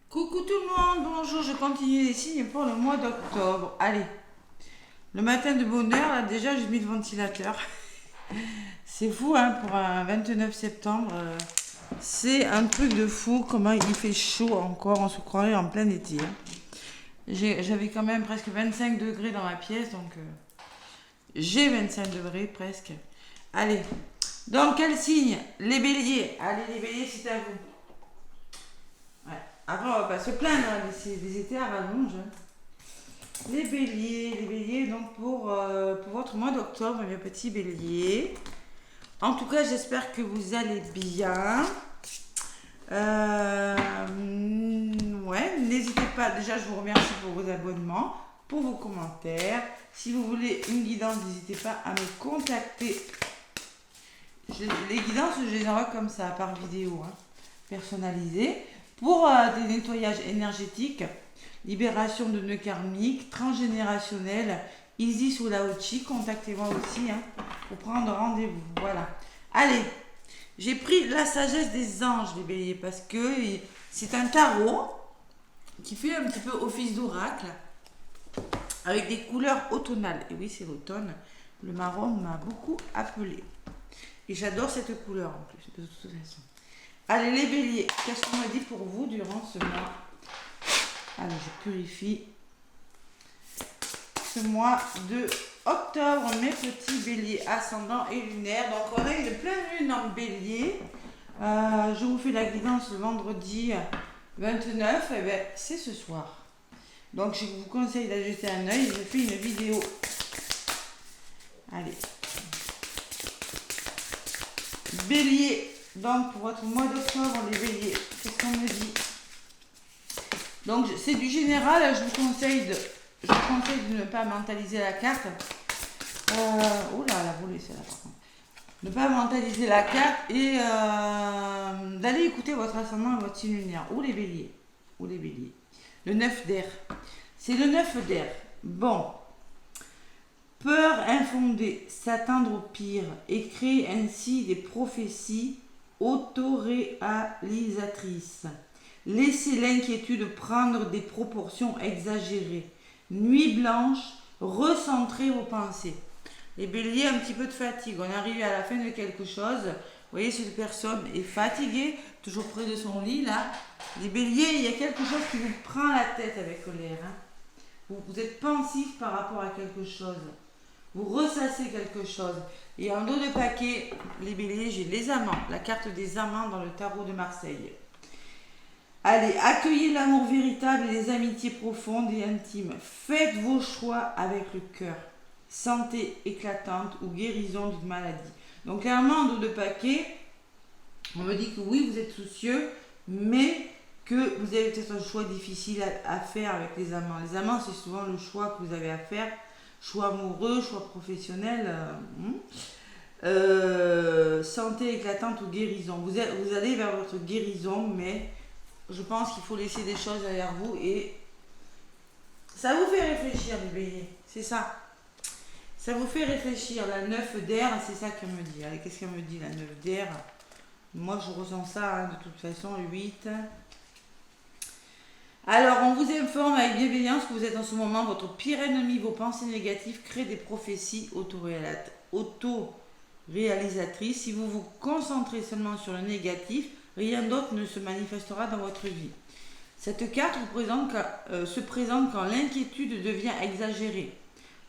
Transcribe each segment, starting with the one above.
Coucou tout le monde, bonjour, je continue les signes pour le mois d'octobre. Allez, le matin de bonne heure, là déjà j'ai mis le ventilateur. C'est fou hein, pour un 29 septembre. C'est un truc de fou comment il fait chaud encore, on se croirait en plein été. J'avais quand même presque 25 degrés dans ma pièce, donc j'ai 25 degrés presque. Allez, donc quel signe? Les béliers. Allez les béliers, c'est à vous. Ouais. Après, on va pas se plaindre, hein, les étés à rallonge. Hein. Les béliers, donc pour votre mois d'octobre, mes petits béliers. En tout cas, j'espère que vous allez bien. Ouais, n'hésitez pas, déjà je vous remercie pour vos abonnements, pour vos commentaires. Si vous voulez une guidance, n'hésitez pas à me contacter. Les guidances, je les envoie comme ça, par vidéo, hein, personnalisées. Pour des nettoyages énergétiques, libération de nœuds karmiques, transgénérationnel, Isis ou Laochi, contactez-moi aussi hein, pour prendre rendez-vous. Voilà. Allez, j'ai pris la sagesse des anges, les béliers, parce que c'est un tarot qui fait un petit peu office d'oracle avec des couleurs automnales. Et oui, c'est l'automne. Le marron m'a beaucoup appelé. Et j'adore cette couleur en plus, de toute façon. Allez les béliers, qu'est-ce qu'on m'a dit pour vous durant ce mois? Allez, je purifie ce mois de octobre, mes petits béliers ascendants et lunaires. Donc on a une pleine lune en bélier. Je vous fais la guidance le vendredi 29, et bien c'est ce soir. Donc je vous conseille d'ajouter un œil, je fais une vidéo. Allez. Bélier. Donc, pour votre mois d'octobre, les béliers, qu'est-ce qu'on me dit? Donc, c'est du général, je vous conseille de ne pas mentaliser la carte. Oh là, la volée, c'est là par contre. Ne pas mentaliser la carte et d'aller écouter votre ascendant et votre signe lunaire. Ou les béliers. Ou les béliers. Le 9 d'air. C'est le 9 d'air. Bon. Peur infondée, s'attendre au pire et créer ainsi des prophéties autoréalisatrices. Laissez l'inquiétude prendre des proportions exagérées. Nuit blanche, recentrez vos pensées. Les béliers, un petit peu de fatigue. On arrive à la fin de quelque chose. Vous voyez, cette personne est fatiguée, toujours près de son lit, là. Les béliers, il y a quelque chose qui vous prend la tête avec colère. Hein. Vous êtes pensif par rapport à quelque chose. Vous ressassez quelque chose. Et en dos de paquet, les béliers, j'ai les amants. La carte des amants dans le tarot de Marseille. Allez, accueillez l'amour véritable et les amitiés profondes et intimes. Faites vos choix avec le cœur. Santé éclatante ou guérison d'une maladie. Donc clairement, en dos de paquet, on me dit que oui, vous êtes soucieux, mais que vous avez peut-être un choix difficile à faire avec les amants. Les amants, c'est souvent le choix que vous avez à faire. Choix amoureux, choix professionnel, santé éclatante ou guérison. Vous allez vers votre guérison, mais je pense qu'il faut laisser des choses derrière vous et ça vous fait réfléchir, les béliers. C'est ça. Ça vous fait réfléchir. La 9 d'air, c'est ça qu'elle me dit. Allez, qu'est-ce qu'elle me dit, la 9 d'air? Moi, je ressens ça, hein, de toute façon, le 8. Alors, on vous informe avec bienveillance que vous êtes en ce moment votre pire ennemi. Vos pensées négatives créent des prophéties auto-réalisatrices. Si vous vous concentrez seulement sur le négatif, rien d'autre ne se manifestera dans votre vie. Cette carte se présente quand l'inquiétude devient exagérée.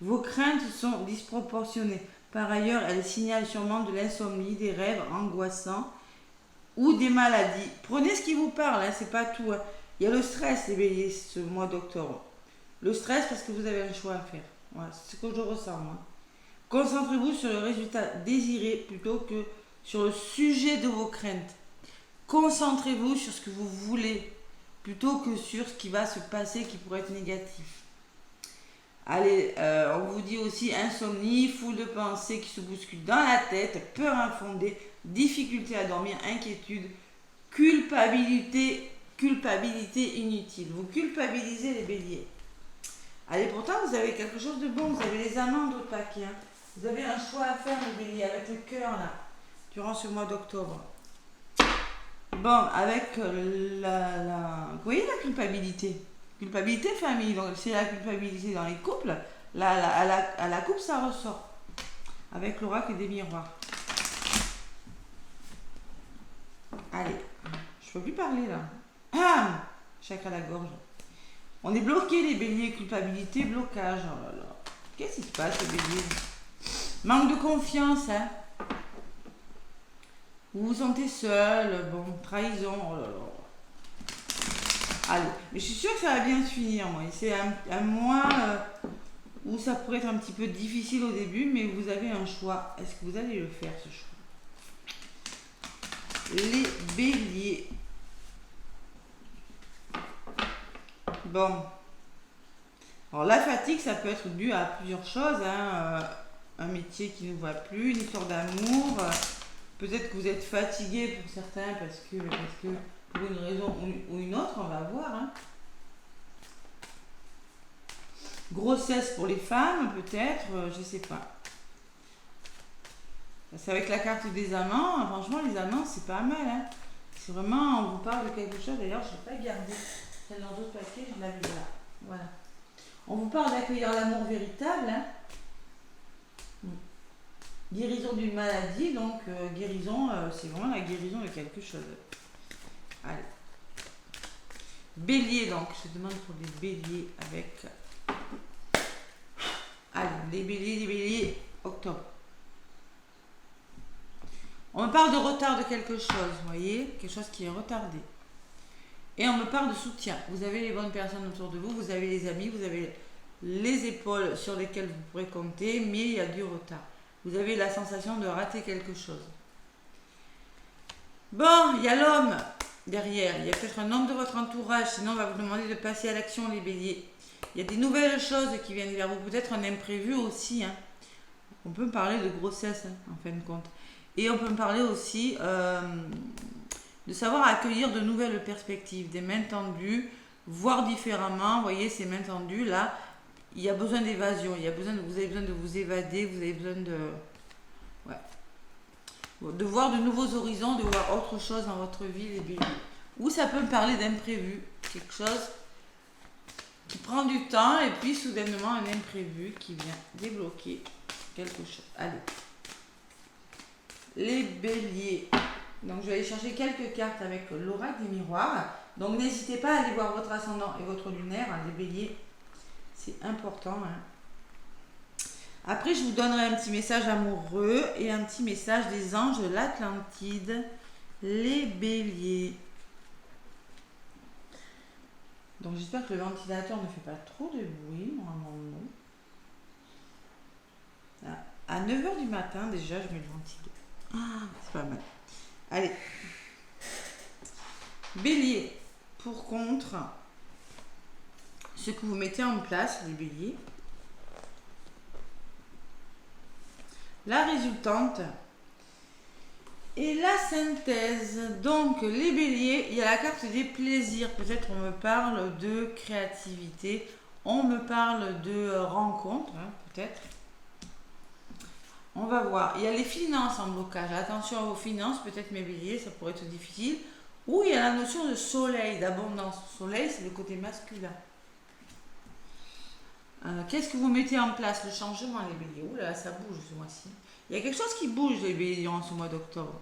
Vos craintes sont disproportionnées. Par ailleurs, elle signale sûrement de l'insomnie, des rêves angoissants ou des maladies. Prenez ce qui vous parle, hein, c'est pas tout. Hein. Il y a le stress, les béliers, ce mois d'octobre. Le stress parce que vous avez un choix à faire. Voilà, c'est ce que je ressens, moi. Concentrez-vous sur le résultat désiré plutôt que sur le sujet de vos craintes. Concentrez-vous sur ce que vous voulez plutôt que sur ce qui va se passer qui pourrait être négatif. Allez, on vous dit aussi insomnie, foule de pensées qui se bousculent dans la tête, peur infondée, difficulté à dormir, inquiétude, culpabilité inutile. Vous culpabilisez les béliers. Allez, pourtant, vous avez quelque chose de bon. Vous avez les amants d'autres paquets. Hein. Vous avez un choix à faire, les béliers, avec le cœur, là, durant ce mois d'octobre. Bon, avec vous voyez la culpabilité. Culpabilité famille, donc c'est la culpabilité dans les couples. Là, à la coupe, ça ressort. Avec l'oracle des miroirs. Allez, je peux plus parler là. Ah, chakra à la gorge. On est bloqué les béliers, culpabilité, blocage. Oh là là. Qu'est-ce qui se passe les béliers? Manque de confiance, hein. Vous vous sentez seul, bon, trahison, oh là là. Allez, mais je suis sûre que ça va bien se finir, moi. C'est un mois où ça pourrait être un petit peu difficile au début, mais vous avez un choix. Est-ce que vous allez le faire, ce choix? Les béliers. Bon. Alors la fatigue, ça peut être dû à plusieurs choses, hein. Un métier qui ne voit plus, une histoire d'amour. Peut-être que vous êtes fatigué pour certains parce que pour une raison ou une autre, on va voir. Hein. Grossesse pour les femmes, peut-être, je sais pas. C'est avec la carte des amants. Franchement, les amants, c'est pas mal. Hein. C'est vraiment, on vous parle de quelque chose. D'ailleurs, je ne l'ai pas gardé. Celle dans d'autres paquets, je l'avais là. Voilà. On vous parle d'accueillir l'amour véritable. Hein. Guérison d'une maladie, donc guérison, c'est vraiment la guérison de quelque chose. Allez. Bélier, donc, je demande pour les béliers avec... Allez, les béliers, octobre. On me parle de retard de quelque chose, vous voyez, quelque chose qui est retardé. Et on me parle de soutien. Vous avez les bonnes personnes autour de vous, vous avez les amis, vous avez les épaules sur lesquelles vous pourrez compter, mais il y a du retard. Vous avez la sensation de rater quelque chose. Bon, il y a l'homme derrière. Il y a peut-être un homme de votre entourage. Sinon, on va vous demander de passer à l'action, les béliers. Il y a des nouvelles choses qui viennent vers vous. Peut-être un imprévu aussi. Hein. On peut parler de grossesse, hein, en fin de compte. Et on peut parler aussi de savoir accueillir de nouvelles perspectives, des mains tendues, voir différemment. Vous voyez, ces mains tendues, là. Il y a besoin d'évasion, vous avez besoin de vous évader, vous avez besoin de voir de nouveaux horizons, de voir autre chose dans votre vie, les béliers. Ou ça peut me parler d'imprévu, quelque chose qui prend du temps et puis soudainement un imprévu qui vient débloquer quelque chose. Allez. Les béliers. Donc je vais aller chercher quelques cartes avec l'oracle des miroirs. Donc n'hésitez pas à aller voir votre ascendant et votre lunaire, hein, les béliers. C'est important. Hein. Après, je vous donnerai un petit message amoureux et un petit message des anges de l'Atlantide, les béliers. Donc, j'espère que le ventilateur ne fait pas trop de bruit. Normalement, non. À 9h du matin, déjà, je mets le ventilateur. Ah, c'est pas mal. Allez. Bélier. Pour contre... ce que vous mettez en place, les béliers. La résultante et la synthèse. Donc, les béliers, il y a la carte des plaisirs. Peut-être on me parle de créativité. On me parle de rencontre, hein, peut-être. On va voir. Il y a les finances en blocage. Attention à vos finances. Peut-être mes béliers, ça pourrait être difficile. Ou il y a la notion de soleil, d'abondance. Soleil, c'est le côté masculin. Qu'est-ce que vous mettez en place? Le changement, les béliers. Ouh là, ça bouge ce mois-ci. Il y a quelque chose qui bouge, les béliers, en ce mois d'octobre.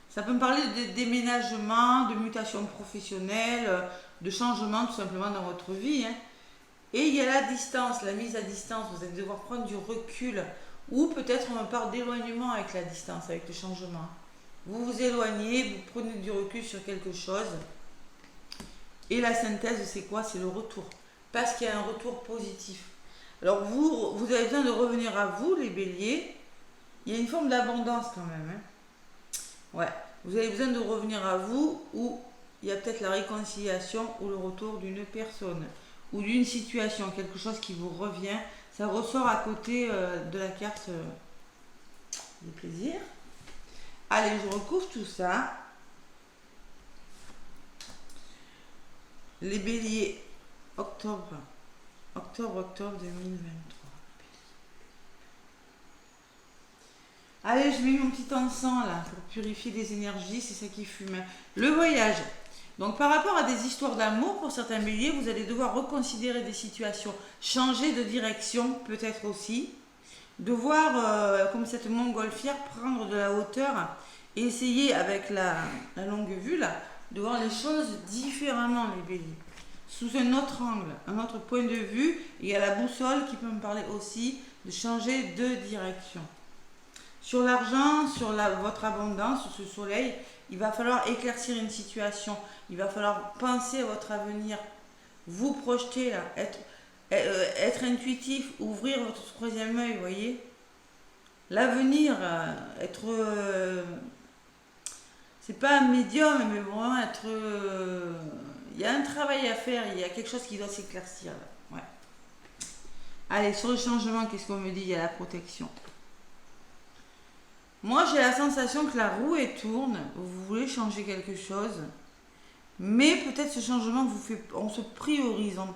Ça peut me parler de déménagement, de mutation professionnelle, de changement tout simplement dans votre vie. Hein. Et il y a la distance, la mise à distance. Vous allez devoir prendre du recul. Ou peut-être on me parle d'éloignement avec la distance, avec le changement. Vous vous éloignez, vous prenez du recul sur quelque chose. Et la synthèse, c'est quoi? C'est le retour. Parce qu'il y a un retour positif. Alors vous avez besoin de revenir à vous, les béliers. Il y a une forme d'abondance quand même. Hein. Ouais, vous avez besoin de revenir à vous où il y a peut-être la réconciliation ou le retour d'une personne ou d'une situation, quelque chose qui vous revient. Ça ressort à côté de la carte du plaisir. Allez, je recouvre tout ça. Les béliers, octobre 2023. Allez, je mets mon petit encens là pour purifier les énergies, c'est ça qui fume. Le voyage. Donc par rapport à des histoires d'amour, pour certains béliers, vous allez devoir reconsidérer des situations, changer de direction peut-être aussi, devoir, comme cette montgolfière, prendre de la hauteur et essayer avec la longue vue là, de voir les choses différemment les béliers, sous un autre angle, un autre point de vue. Il y a la boussole qui peut me parler aussi de changer de direction. Sur l'argent, sur votre abondance, sur ce soleil, il va falloir éclaircir une situation. Il va falloir penser à votre avenir, vous projeter là, être intuitif, ouvrir votre troisième œil, vous voyez. L'avenir, être... c'est pas un médium, mais vraiment être... il y a un travail à faire, il y a quelque chose qui doit s'éclaircir là. Ouais. Allez, sur le changement, qu'est-ce qu'on me dit? Il y a la protection. Moi, j'ai la sensation que la roue elle tourne, vous voulez changer quelque chose, mais peut-être ce changement vous fait, on se priorise. Vous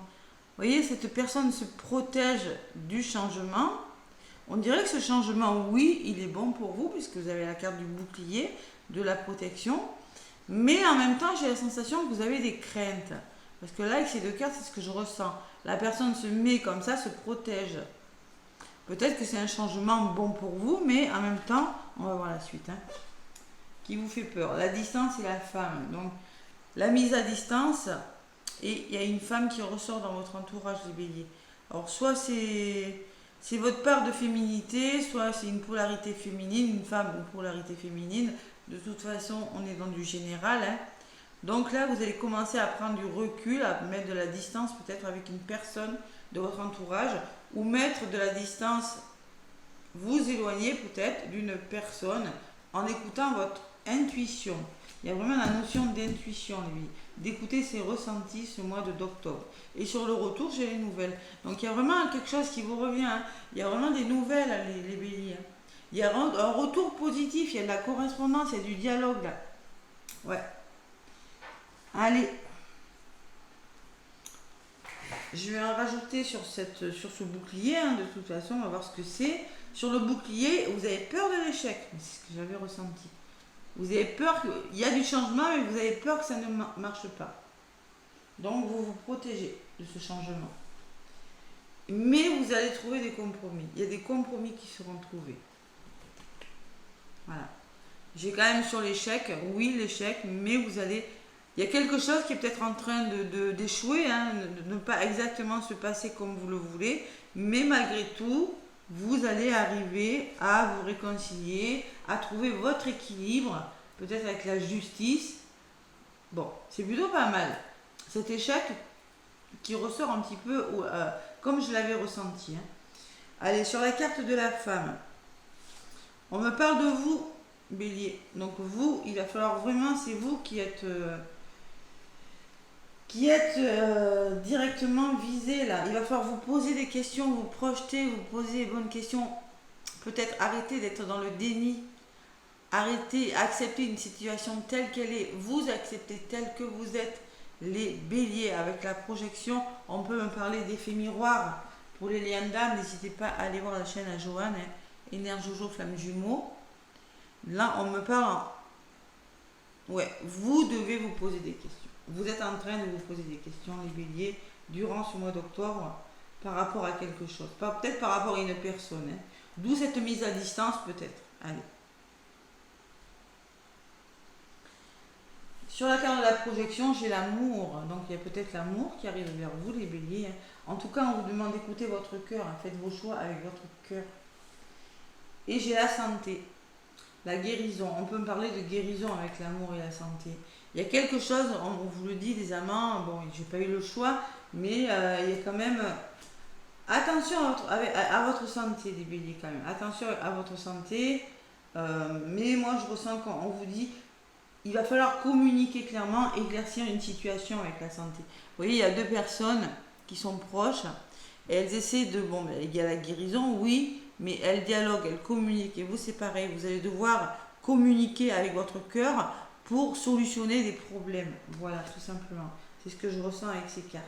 voyez, cette personne se protège du changement. On dirait que ce changement, oui, il est bon pour vous, puisque vous avez la carte du bouclier, de la protection, mais en même temps, j'ai la sensation que vous avez des craintes. Parce que là, avec ces deux cartes, c'est ce que je ressens. La personne se met comme ça, se protège. Peut-être que c'est un changement bon pour vous, mais en même temps, on va voir la suite, hein, qui vous fait peur. La distance et la femme. Donc, la mise à distance, et il y a une femme qui ressort dans votre entourage, les béliers. Alors, soit c'est votre part de féminité, soit c'est une polarité féminine, une femme ou polarité féminine. De toute façon, on est dans du général, hein. Donc là, vous allez commencer à prendre du recul, à mettre de la distance peut-être avec une personne de votre entourage, ou mettre de la distance, vous éloigner peut-être d'une personne en écoutant votre intuition. Il y a vraiment la notion d'intuition, lui, d'écouter ses ressentis ce mois d'octobre. Et sur le retour, j'ai les nouvelles. Donc il y a vraiment quelque chose qui vous revient, hein. Il y a vraiment des nouvelles, les béliers, hein. Il y a un retour positif, il y a de la correspondance, il y a du dialogue là. Ouais. Allez. Je vais en rajouter sur ce bouclier, hein, de toute façon, on va voir ce que c'est. Sur le bouclier, vous avez peur de l'échec, c'est ce que j'avais ressenti. Vous avez peur qu'il y a du changement, mais vous avez peur que ça ne marche pas. Donc vous vous protégez de ce changement. Mais vous allez trouver des compromis. Il y a des compromis qui seront trouvés. Voilà. J'ai quand même sur l'échec, oui l'échec, mais vous allez... Il y a quelque chose qui est peut-être en train d'échouer, hein, de ne pas exactement se passer comme vous le voulez, mais malgré tout, vous allez arriver à vous réconcilier, à trouver votre équilibre, peut-être avec la justice. Bon, c'est plutôt pas mal. Cet échec qui ressort un petit peu comme je l'avais ressenti, hein. Allez, sur la carte de la femme, on me parle de vous, bélier. Donc vous, il va falloir vraiment, c'est vous qui êtes directement visé là. Il va falloir vous poser des questions, vous projeter, vous poser les bonnes questions. Peut-être arrêter d'être dans le déni. Arrêter, accepter une situation telle qu'elle est. Vous acceptez telle que vous êtes. Les béliers, avec la projection, on peut me parler d'effet miroir. Pour les liens d'âme, n'hésitez pas à aller voir la chaîne à Joanne, hein, Énerjojo Flamme Jumeau. Là, on me parle. Ouais, vous devez vous poser des questions. Vous êtes en train de vous poser des questions, les béliers, durant ce mois d'octobre, par rapport à quelque chose. Peut-être par rapport à une personne, hein. D'où cette mise à distance, peut-être. Allez. Sur la carte de la projection, j'ai l'amour. Donc, il y a peut-être l'amour qui arrive vers vous, les béliers, hein. En tout cas, on vous demande d'écouter votre cœur, hein. Faites vos choix avec votre cœur. Et j'ai la santé. La guérison. On peut me parler de guérison avec l'amour et la santé. Il y a quelque chose, on vous le dit, les amants, bon, j'ai pas eu le choix, mais il y a quand même... Attention à votre santé, les béliers, quand même. Attention à votre santé. Mais moi, je ressens qu'on vous dit, il va falloir communiquer clairement, éclaircir une situation avec la santé. Vous voyez, il y a deux personnes qui sont proches, et elles essaient de... Bon, il y a la guérison, oui, mais elles dialoguent, elles communiquent. Et vous, c'est pareil, vous allez devoir communiquer avec votre cœur pour solutionner des problèmes. Voilà, tout simplement. C'est ce que je ressens avec ces cartes.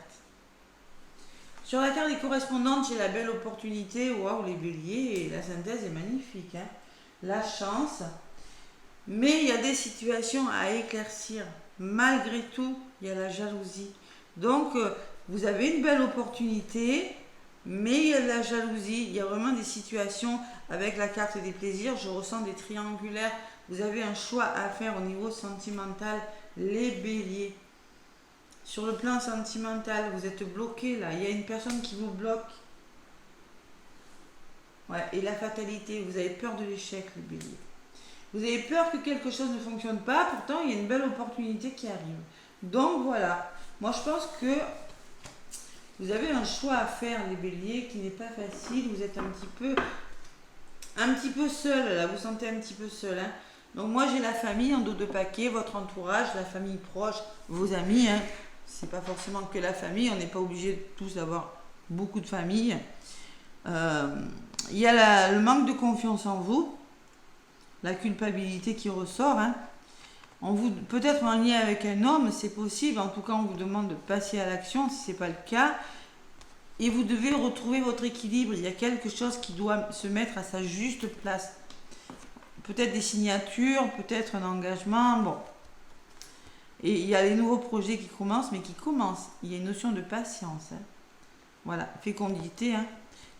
Sur la carte des correspondantes, j'ai la belle opportunité. Waouh, les béliers, et la synthèse est magnifique, hein. la chance. Mais il y a des situations à éclaircir. Malgré tout, il y a la jalousie. Donc, vous avez une belle opportunité, mais il y a de la jalousie. Il y a vraiment des situations avec la carte des plaisirs. Je ressens des triangulaires. Vous avez un choix à faire au niveau sentimental, les béliers. Sur le plan sentimental, vous êtes bloqué là. Il y a une personne qui vous bloque. Ouais, et la fatalité, vous avez peur de l'échec, les béliers. Vous avez peur que quelque chose ne fonctionne pas, pourtant il y a une belle opportunité qui arrive. Donc voilà, moi je pense que vous avez un choix à faire, les béliers, qui n'est pas facile. Vous êtes un petit peu seul, là, vous sentez un petit peu seul. Hein. Donc moi j'ai la famille en dos de paquet, votre entourage, la famille proche, vos amis. Hein. C'est pas forcément que la famille, on n'est pas obligé tous d'avoir beaucoup de famille. Il y a le manque de confiance en vous. La culpabilité qui ressort. Hein. Peut-être en lien avec un homme, c'est possible. En tout cas, on vous demande de passer à l'action si ce n'est pas le cas. Et vous devez retrouver votre équilibre. Il y a quelque chose qui doit se mettre à sa juste place. Peut-être des signatures, peut-être un engagement. Bon. Et il y a les nouveaux projets qui commencent, mais qui commencent. Il y a une notion de patience. Hein. Voilà, fécondité, hein,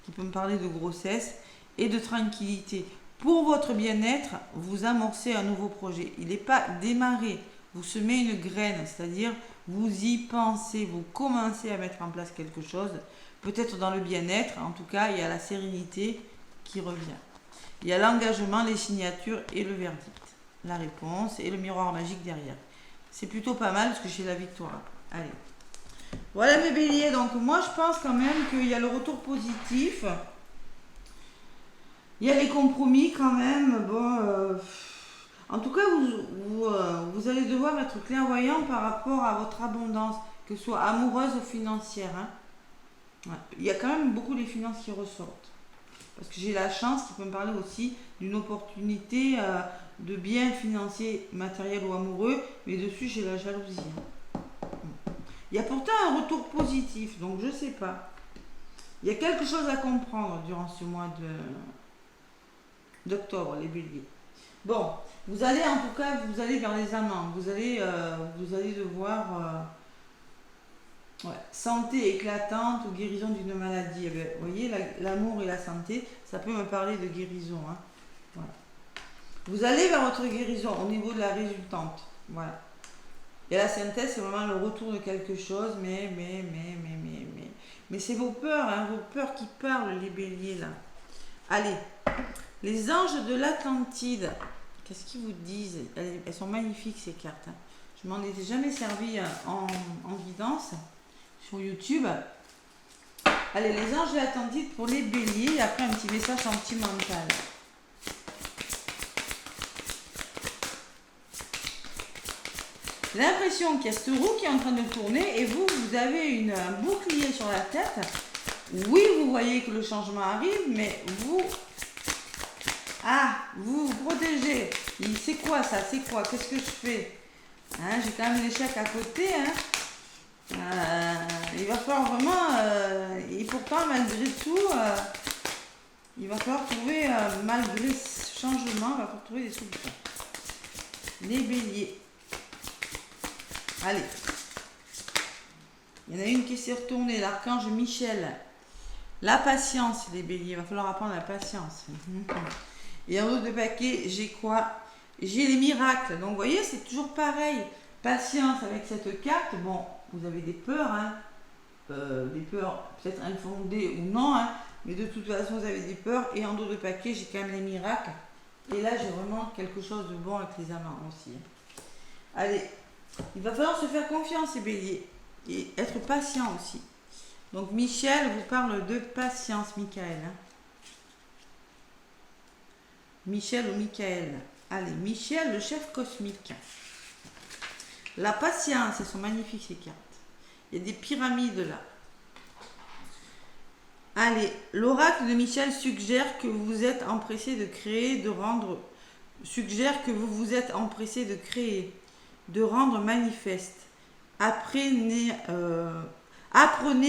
qui peut me parler de grossesse et de tranquillité. Pour votre bien-être, vous amorcez un nouveau projet. Il n'est pas démarré. Vous semez une graine, c'est-à-dire vous y pensez, vous commencez à mettre en place quelque chose. Peut-être dans le bien-être, en tout cas, il y a la sérénité qui revient. Il y a l'engagement, les signatures et le verdict. La réponse et le miroir magique derrière. C'est plutôt pas mal parce que j'ai la victoire. Allez. Voilà mes béliers. Donc moi, je pense quand même qu'il y a le retour positif. Il y a les compromis quand même. Bon, en tout cas, vous allez devoir être clairvoyant par rapport à votre abondance, que ce soit amoureuse ou financière. Hein. Ouais. Il y a quand même beaucoup les finances qui ressortent. Parce que j'ai la chance qui peut me parler aussi d'une opportunité de biens financiers, matériels ou amoureux, mais dessus j'ai la jalousie. Il y a pourtant un retour positif, donc je sais pas. Il y a quelque chose à comprendre durant ce mois d'octobre, les béliers. Bon, vous allez en tout cas, vous allez vers les amants. Vous allez devoir santé éclatante ou guérison d'une maladie. Eh bien, vous voyez, l'amour et la santé, ça peut me parler de guérison. Hein. Voilà. Vous allez vers votre guérison au niveau de la résultante. Voilà. Et la synthèse, c'est vraiment le retour de quelque chose, mais c'est vos peurs, hein, vos peurs qui parlent, les béliers, là. Allez, les anges de l'Atlantide, qu'est-ce qu'ils vous disent? Elles sont magnifiques, ces cartes. Hein. Je m'en étais jamais servi en guidance sur YouTube. Allez, les anges de l'Atlantide pour les béliers, et après un petit message sentimental. J'ai l'impression qu'il y a cette roue qui est en train de tourner et vous avez un bouclier sur la tête. Oui, vous voyez que le changement arrive, mais vous vous protégez. C'est quoi ça? C'est quoi? Qu'est-ce que je fais? Hein, j'ai quand même l'échec à côté. Hein. Il va falloir vraiment... et pourtant, malgré tout, il va falloir trouver, malgré ce changement, il va falloir trouver des solutions. Les béliers. Allez, il y en a une qui s'est retournée, l'archange Michel. La patience, les béliers, il va falloir apprendre la patience. Et en haut de paquet, j'ai quoi? J'ai les miracles. Donc, vous voyez, c'est toujours pareil. Patience avec cette carte. Bon, vous avez des peurs, hein. Des peurs peut-être infondées ou non, hein. Mais de toute façon, vous avez des peurs. Et en dos de paquet, j'ai quand même les miracles. Et là, j'ai vraiment quelque chose de bon avec les amants aussi. Allez. Il va falloir se faire confiance, les béliers, et être patient aussi. Donc, Michel vous parle de patience, Michael. Hein. Michel ou Michael. Allez, Michel, le chef cosmique. La patience, elles sont magnifiques, ces cartes. Il y a des pyramides là. Allez, l'oracle de Michel suggère que vous vous êtes empressé de créer, de rendre manifeste. Apprenez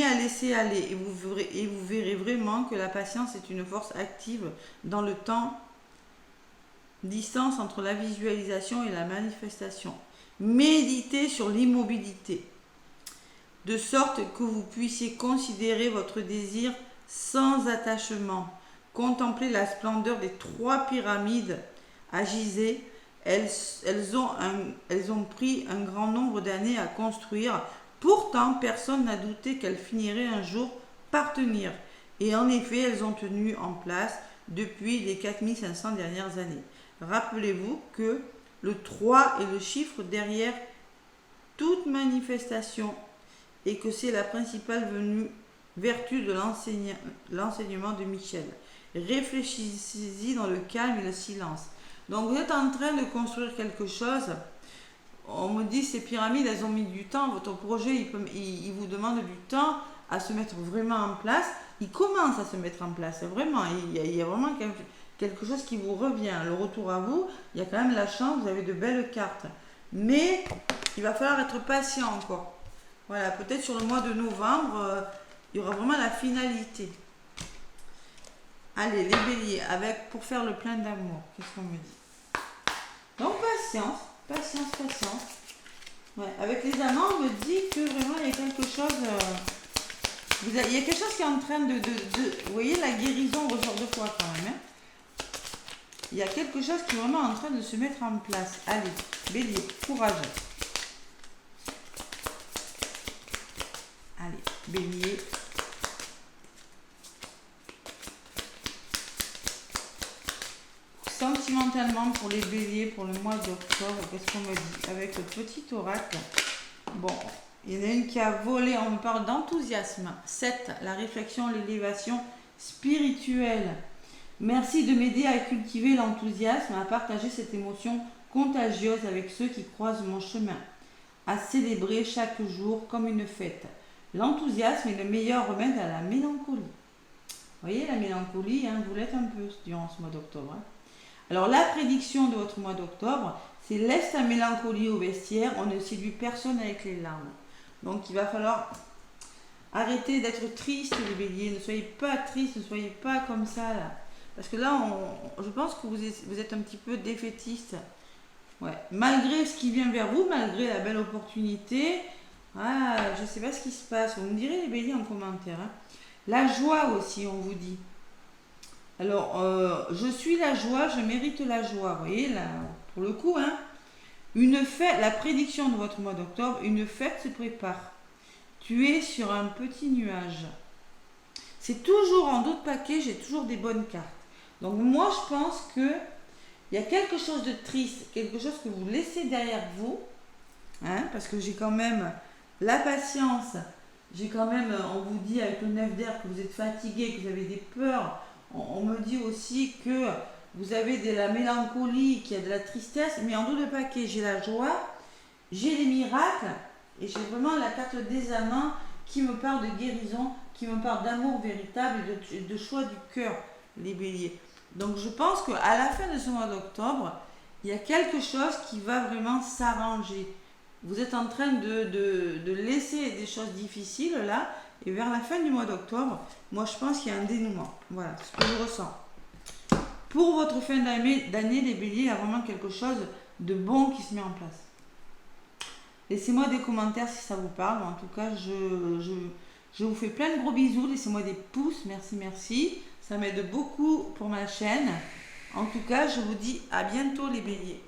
à laisser aller et vous verrez vraiment que la patience est une force active dans le temps distance entre la visualisation et la manifestation. Méditez sur l'immobilité, de sorte que vous puissiez considérer votre désir sans attachement. Contemplez la splendeur des 3 pyramides à Gizeh. Elles ont pris un grand nombre d'années à construire. Pourtant, personne n'a douté qu'elles finiraient un jour par tenir. Et en effet, elles ont tenu en place depuis les 4500 dernières années. Rappelez-vous que le 3 est le chiffre derrière toute manifestation et que c'est la principale vertu de l'enseignement de Michel. Réfléchissez-y dans le calme et le silence. Donc vous êtes en train de construire quelque chose. On me dit ces pyramides, elles ont mis du temps. Votre projet, il vous demande du temps à se mettre vraiment en place. Il commence à se mettre en place, vraiment. Il y a vraiment quelque chose qui vous revient. Le retour à vous, il y a quand même la chance, vous avez de belles cartes. Mais il va falloir être patient encore. Voilà, peut-être sur le mois de novembre, il y aura vraiment la finalité. Allez, les béliers, pour faire le plein d'amour, qu'est-ce qu'on me dit? Donc, patience. Ouais, avec les amants, on me dit que vraiment, il y a quelque chose... il y a quelque chose qui est en train de... Vous voyez, la guérison ressort 2 fois quand même. Hein. Il y a quelque chose qui est vraiment en train de se mettre en place. Allez, bélier, courage. Allez, bélier. Sentimentalement pour les béliers pour le mois d'octobre, qu'est-ce qu'on me dit avec le petit oracle? Bon, il y en a une qui a volé, on me parle d'enthousiasme. 7, la réflexion, l'élévation spirituelle. Merci de m'aider à cultiver l'enthousiasme, à partager cette émotion contagieuse avec ceux qui croisent mon chemin, à célébrer chaque jour comme une fête. L'enthousiasme est le meilleur remède à la mélancolie. Vous voyez, la mélancolie, hein, vous l'êtes un peu durant ce mois d'octobre. Hein. Alors, la prédiction de votre mois d'octobre, c'est laisse ta mélancolie au vestiaire, on ne séduit personne avec les larmes. Donc, il va falloir arrêter d'être triste, les béliers. Ne soyez pas triste, ne soyez pas comme ça, là. Parce que là, je pense que vous êtes un petit peu défaitiste. Ouais. Malgré ce qui vient vers vous, malgré la belle opportunité, je ne sais pas ce qui se passe. Vous me direz, les béliers, en commentaire. Hein. La joie aussi, on vous dit. Alors, je suis la joie, je mérite la joie. Vous voyez, là, pour le coup, hein, une fête, la prédiction de votre mois d'octobre, une fête se prépare. Tu es sur un petit nuage. C'est toujours en d'autres paquets, j'ai toujours des bonnes cartes. Donc, moi, je pense qu'il y a quelque chose de triste, quelque chose que vous laissez derrière vous, hein, parce que j'ai quand même la patience, j'ai quand même, on vous dit avec le 9 d'air que vous êtes fatigué, que vous avez des peurs. On me dit aussi que vous avez de la mélancolie, qu'il y a de la tristesse, mais en dos de paquet, j'ai la joie, j'ai les miracles, et j'ai vraiment la carte des amants qui me parle de guérison, qui me parle d'amour véritable et de choix du cœur, les béliers. Donc je pense qu'à la fin de ce mois d'octobre, il y a quelque chose qui va vraiment s'arranger. Vous êtes en train de laisser des choses difficiles là, et vers la fin du mois d'octobre, moi je pense qu'il y a un dénouement. Voilà ce que je ressens. Pour votre fin d'année, les béliers, il y a vraiment quelque chose de bon qui se met en place. Laissez-moi des commentaires si ça vous parle. En tout cas, je vous fais plein de gros bisous. Laissez-moi des pouces. Merci. Ça m'aide beaucoup pour ma chaîne. En tout cas, je vous dis à bientôt les béliers.